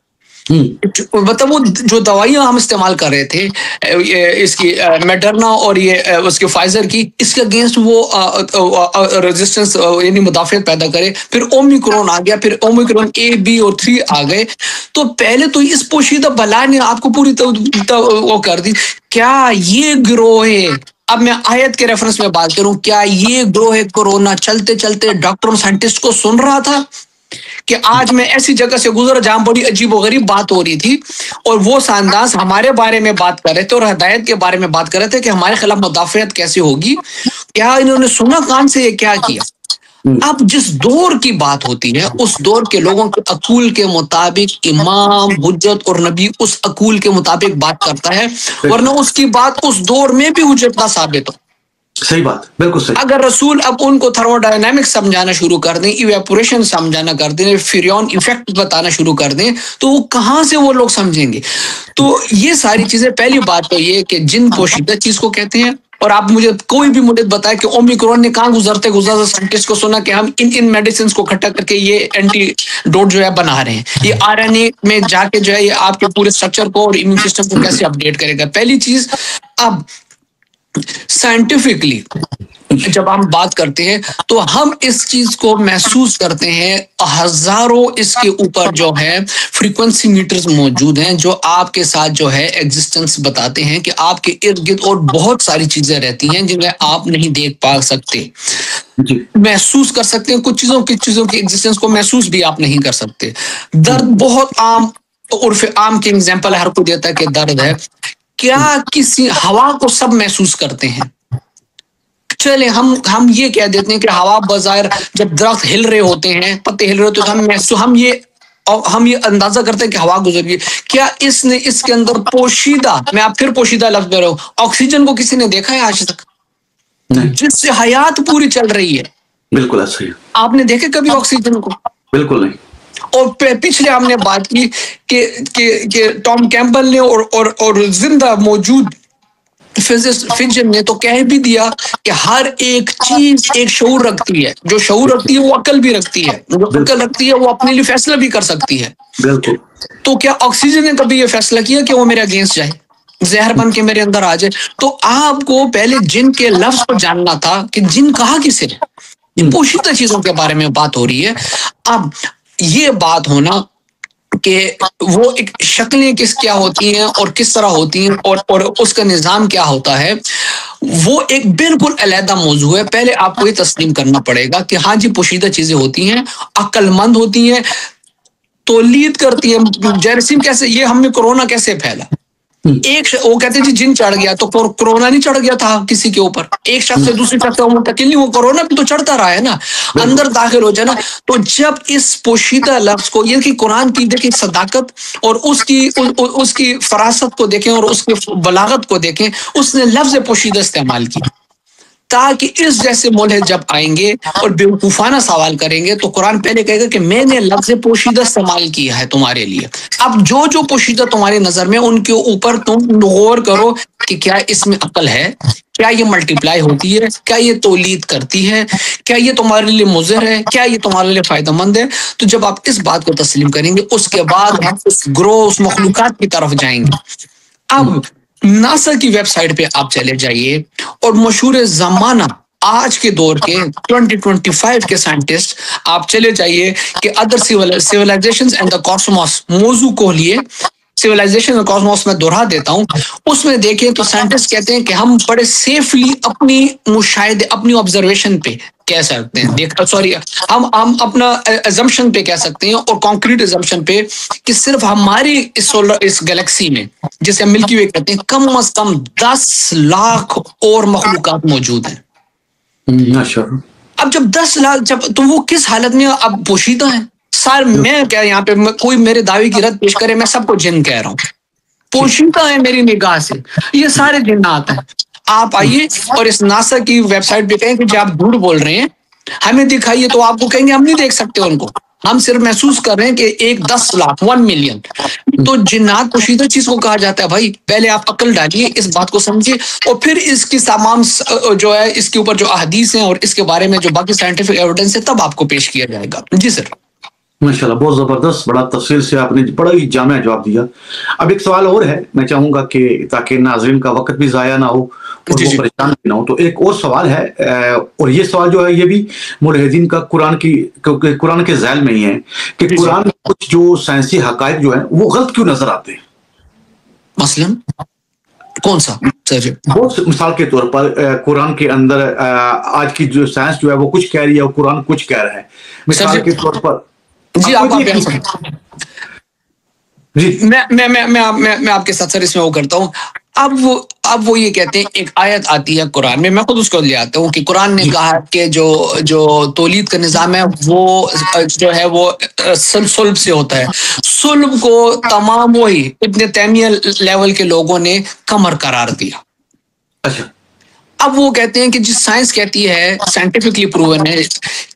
مطلب وہ جو دوائیاں ہم استعمال کر رہے تھے, اس کی میڈرنا اور یہ اس کے فائزر کی, اس کے اگینسٹ وہ ریزسٹنس یعنی مدافعت پیدا کرے. پھر اومیکرون آ گیا, پھر اومیکرون A, B اور 3 آ گئے. تو پہلے تو اس پوشیدہ بلا نے آپ کو پوری وہ کر دی. کیا یہ گروہ ہے, اب میں آیت کے ریفرنس میں بات کروں, کیا یہ گروہ کورونا چلتے چلتے ڈاکٹر سائنٹسٹ کو سن رہا تھا کہ آج میں ایسی جگہ سے گزرا جہاں بڑی عجیب و غریب بات ہو رہی تھی, اور وہ سائنسداں ہمارے بارے میں بات کر رہے تھے اور ہدایت کے بارے میں بات کر رہے تھے کہ ہمارے خلاف مدافعت کیسے ہوگی؟ کیا انہوں نے سنا کان سے یہ کیا کیا؟ اب جس دور کی بات ہوتی ہے اس دور کے لوگوں کے عقول کے مطابق امام حجت اور نبی اس عقول کے مطابق بات کرتا ہے, ورنہ اس کی بات اس دور میں بھی حجت نہ ثابت ہو. صحیح بات, بالکل صحیح. اگر رسول اب ان کو تھرمو ڈائنامکس سمجھانا شروع کر دیں, ایویپوریشن سمجھانا کر دیں, فریون ایفیکٹ بتانا شروع کر دیں, تو وہ کہاں سے وہ لوگ سمجھیں گے؟ تو یہ ساری چیزیں, پہلی بات تو یہ کہ جن پوشیدہ چیز کو کہتے ہیں. اور آپ مجھے کوئی بھی مدت بتائے کہ اومیکرون نے کہاں گزرتے سائنٹسٹ کو سنا کہ ہم ان میڈیسنز کو اکٹھا کر کے یہ اینٹی ڈوٹ جو ہے بنا رہے ہیں, یہ RNA میں جا کے جو ہے یہ آپ کے پورے اسٹرکچر کو اور امیون سسٹم کو کیسے اپڈیٹ کرے گا. پہلی چیز, اب سائنٹیفکلی جب ہم بات کرتے ہیں تو ہم اس چیز کو محسوس کرتے ہیں. ہزاروں اس کے اوپر جو ہے فریکوینسی میٹرز موجود ہیں جو آپ کے ساتھ جو ہے ایگزسٹنس بتاتے ہیں کہ آپ کے ارد گرد اور بہت ساری چیزیں رہتی ہیں جنہیں آپ نہیں دیکھ پا سکتے, محسوس کر سکتے ہیں. کچھ چیزوں کی ایگزسٹنس کو محسوس بھی آپ نہیں کر سکتے. درد بہت عام, عرف عام کی ایگزامپل ہر کوئی دیتا ہے کہ درد ہے. کیا کسی ہوا کو سب محسوس کرتے ہیں؟ چلے ہم یہ کہہ دیتے ہیں کہ ہوا بظاہر جب درخت ہل رہے ہوتے ہیں, پتے ہل رہے ہوتے ہیں, تو ہم یہ اندازہ کرتے ہیں کہ ہوا گزر گئی. کیا اس نے اس کے اندر پوشیدہ, میں آپ پھر پوشیدہ لفظ کہہ رہا ہوں, آکسیجن کو کسی نے دیکھا ہے آج تک؟ جس سے حیات پوری چل رہی ہے. بالکل ایسا ہی. آپ نے دیکھے کبھی آکسیجن کو؟ بالکل نہیں. اور پچھلے ہم نے بات کی کہ ٹام کیمبل نے اور زندہ موجود فزسٹ نے تو کہہ بھی دیا کہ ہر ایک چیز ایک شعور رکھتی ہے. جو شعور رکھتی ہے وہ عقل بھی رکھتی ہے. جو عقل رکھتی ہے وہ اپنے لیے فیصلہ بھی کر سکتی ہے. بالکل. تو کیا آکسیجن نے کبھی یہ فیصلہ کیا کہ وہ میرے اگینسٹ جائے، زہر بن کے میرے اندر آ جائے؟ تو آپ کو پہلے جن کے لفظ کو جاننا تھا کہ جن کہا کسے. یہ پوشیدہ چیزوں کے بارے میں بات ہو رہی ہے. اب یہ بات ہونا کہ وہ ایک شکلیں کیا ہوتی ہیں اور کس طرح ہوتی ہیں اور اس کا نظام کیا ہوتا ہے، وہ ایک بالکل علیحدہ موضوع ہے. پہلے آپ کو یہ تسلیم کرنا پڑے گا کہ ہاں جی پوشیدہ چیزیں ہوتی ہیں، عقل مند ہوتی ہیں، تولید کرتی ہیں. جراثیم کیسے، یہ ہم میں کورونا کیسے پھیلا؟ وہ کہتے ہیں جی جن چڑھ گیا، تو کورونا نہیں چڑھ گیا تھا کسی کے اوپر، ایک شخص سے دوسرے شخص سے منتقل نہیں، وہ کورونا بھی تو چڑھتا رہا ہے نا، اندر داخل ہو جائے نا. تو جب اس پوشیدہ لفظ کو، یہ کہ قرآن کی دیکھیں صداقت اور اس کی فراست کو دیکھیں اور اس کی بلاغت کو دیکھیں، اس نے لفظ پوشیدہ استعمال کی تاکہ اس جیسے ملحد جب آئیں گے اور بیوقوفانہ سوال کریں گے تو قرآن پہلے کہے گا کہ میں نے لفظ پوشیدہ استعمال کیا ہے تمہارے لیے. اب جو پوشیدہ تمہاری نظر میں، ان کے اوپر تم غور کرو کہ کیا اس میں عقل ہے، کیا یہ ملٹیپلائی ہوتی ہے، کیا یہ تولید کرتی ہے، کیا یہ تمہارے لیے مضر ہے، کیا یہ تمہارے لیے فائدہ مند ہے. تو جب آپ اس بات کو تسلیم کریں گے، اس کے بعد ہم اس گروہ، اس مخلوقات کی طرف جائیں گے. اب ناسا کی ویب سائٹ پہ آپ چلے جائیے اور مشہور زمانہ آج کے دور کے 2025 کے سائنٹسٹ آپ چلے جائیے کہ ادر سیولائزیشنز اینڈ دا کاسموس موضوع کو لیے، سیولائزیشن اور کاسموس میں دوہرا دیتا ہوں، اس میں دیکھیں تو سائنٹسٹ کہتے ہیں کہ ہم بڑے سیفلی اپنی مشاہدے، اپنی آبزرویشن پہ کہہ سکتے ہیں، ہم اپنا ایزمپشن پہ کہہ سکتے ہیں اور کانکریٹ ایزمپشن پہ کہ صرف ہماری اس گلیکسی میں، جسے ہم ملکی وے کہتے ہیں، کم از کم 10 لاکھ اور مخلوقات موجود ہیں. اب جب 10 لاکھ، تو وہ کس حالت میں اب پوشیدہ ہیں؟ میں کیا یہاں پہ کوئی میرے دعوے کی رد پیش کرے، میں سب کو جن کہہ رہا ہوں، پوشیدہ ہے میری نگاہ سے یہ سارے جنات ہیں. آپ آئیے اور اس ناسا کی ویب سائٹ پہ کہیں کہ جب آپ جھوٹ بول رہے ہیں ہمیں دکھائیے، تو آپ کو کہیں گے ہم نہیں دیکھ سکتے ان کو، ہم صرف محسوس کر رہے ہیں کہ ایک 10 لاکھ 1 ملین. تو جنات پوشیدہ چیز کو کہا جاتا ہے. بھائی پہلے آپ عقل ڈالیے، اس بات کو سمجھیے، اور پھر اس کی تمام جو ہے اس کے اوپر جو احادیث ہیں اور اس کے بارے میں جو باقی سائنٹیفک ایویڈنس ہے تب آپ کو پیش کیا جائے گا. جی سر. ماشاءاللہ، بہت زبردست، بڑا تفصیل سے آپ نے بڑا ہی جامع جواب دیا. اب ایک سوال اور ہے، میں چاہوں گا کہ تاکہ ناظرین کا وقت بھی ضائع نہ ہو اور وہ پریشان بھی نہ ہو، تو ایک اور سوال ہے، اور یہ سوال جو ہے یہ بھی ملحدین کا قرآن کے ذیل میں ہی ہے کہ قرآن میں کچھ جو سائنسی حقائق جو ہیں وہ غلط کیوں نظر آتے ہیں؟ مثلاً کون سا؟ بہت مثال کے طور پر قرآن کے اندر آج کی جو سائنس جو ہے وہ کچھ کہہ رہی ہے اور قرآن کچھ کہہ رہا ہے. مثال کے طور پر جی میں آپ کے ساتھ سر اس میں وہ کرتا ہوں. اب وہ یہ کہتے ہیں، ایک آیت آتی ہے قرآن میں خود اس کو لے آتا ہوں کہ قرآن نے کہا کہ جو تولید کا نظام ہے وہ جو ہے وہ صلب سے ہوتا ہے. صلب کو تمام وہی ابن تیمیہ لیول کے لوگوں نے کمر قرار دیا. اچھا. اب وہ کہتے ہیں کہ جس سائنس کہتی ہے، سائنٹیفکلی پروون ہے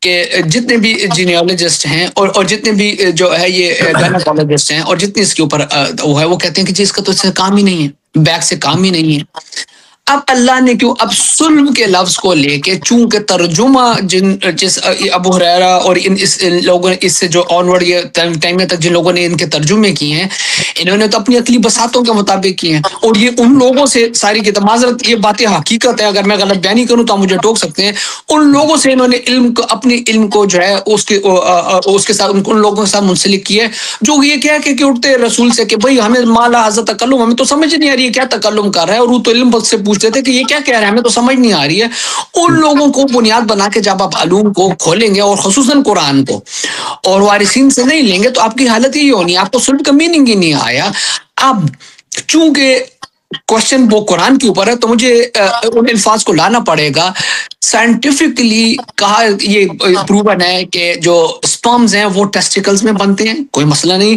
کہ جتنے بھی جینیالوجسٹ ہیں اور جتنے بھی جو ہے یہ گائنیکالوجسٹ ہیں اور جتنے اس کے اوپر وہ ہے، وہ کہتے ہیں کہ جس کا تو اس سے کام ہی نہیں ہے، بیک سے کام ہی نہیں ہے. اب اللہ نے کیوں اب صلب کے لفظ کو لے کے، چونکہ ترجمہ جس ابو ہریرہ اور ان لوگوں نے اس سے جو آنورڈ یہ ٹائم تک جن لوگوں نے ان کے ترجمے کیے ہیں، انہوں نے تو اپنی عقلی بساطوں کے مطابق کیے ہیں. اور یہ ان لوگوں سے ساری کی معذرت، یہ باتیں حقیقت ہے، اگر میں غلط بیانی کروں تو آپ مجھے ٹوک سکتے ہیں. ان لوگوں سے انہوں نے علم کو، اپنی علم کو جو ہے اس کے ساتھ ان لوگوں کے ساتھ منسلک کیے جو یہ کہہ کہ اٹھتے رسول سے کہ بھائی ہمیں مالا حضرت تکلم، ہمیں تو سمجھ نہیں آ رہی ہے کیا تکلم کر رہا ہے، اور وہ تو علم سے پوچھتے تھے کہ یہ کیا کہہ رہے ہیں، ہمیں تو سمجھ نہیں آ رہی ہے. ان لوگوں کو بنیاد بنا کے جب آپ علوم کو کھولیں گے اور خصوصاً قرآن کو اور وارثین سے نہیں لیں گے تو آپ کی حالت یہ ہونی ہے، آپ کو صلب کا میننگ ہی نہیں آیا. اب چونکہ کوشچن وہ قرآن کے اوپر ہے تو مجھے ان الفاظ کو لانا پڑے گا. سائنٹیفکلی کہا، یہ پروون ہے کہ جو سپرمز ہیں وہ ٹیسٹیکلز میں بنتے ہیں، کوئی مسئلہ نہیں.